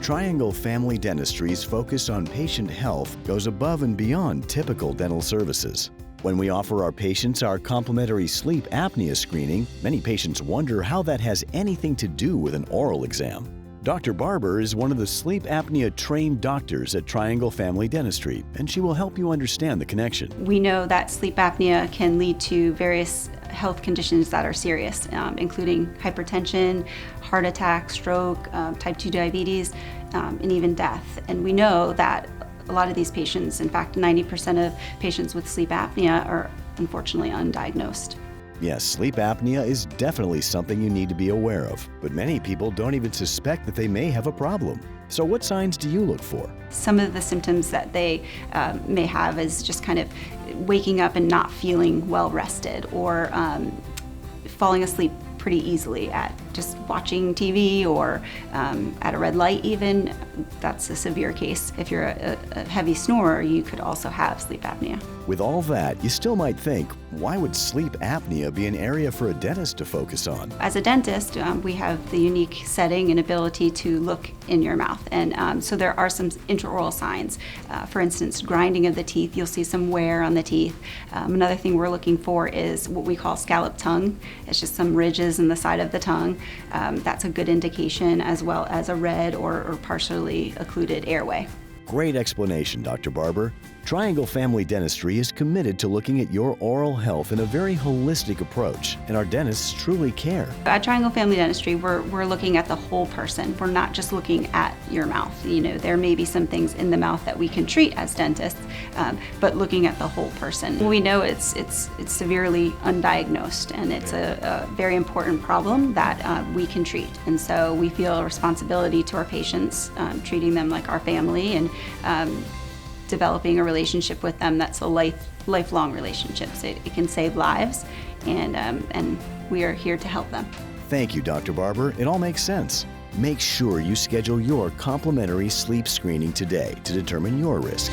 Triangle Family Dentistry's focus on patient health goes above and beyond typical dental services. When we offer our patients our complimentary sleep apnea screening, many patients wonder how that has anything to do with an oral exam. Dr. Barber is one of the sleep apnea trained doctors at Triangle Family Dentistry, and she will help you understand the connection. We know that sleep apnea can lead to various health conditions that are serious, including hypertension, heart attack, stroke, type 2 diabetes, and even death. And we know that a lot of these patients, in fact 90% of patients with sleep apnea, are unfortunately undiagnosed. Yes, sleep apnea is definitely something you need to be aware of, but many people don't even suspect that they may have a problem. So what signs do you look for? Some of the symptoms that they may have is just kind of waking up and not feeling well rested, or falling asleep pretty easily at just watching TV, or at a red light even. That's a severe case. If you're a heavy snorer, you could also have sleep apnea. With all that, you still might think, why would sleep apnea be an area for a dentist to focus on? As a dentist, we have the unique setting and ability to look in your mouth. And so there are some intraoral signs. For instance, grinding of the teeth, you'll see some wear on the teeth. Another thing we're looking for is what we call scalloped tongue. It's just some ridges in the side of the tongue. That's a good indication, as well as a red or partially occluded airway. Great explanation, Dr. Barber. Triangle Family Dentistry is committed to looking at your oral health in a very holistic approach, and our dentists truly care. At Triangle Family Dentistry, we're looking at the whole person. We're not just looking at your mouth. You know, there may be some things in the mouth that we can treat as dentists, but looking at the whole person. We know it's severely undiagnosed, and it's a very important problem that we can treat. And so we feel a responsibility to our patients, treating them like our family, and developing a relationship with them that's a lifelong relationship. So it can save lives, and we are here to help them. Thank you, Dr. Barber. It all makes sense. Make sure you schedule your complimentary sleep screening today to determine your risk.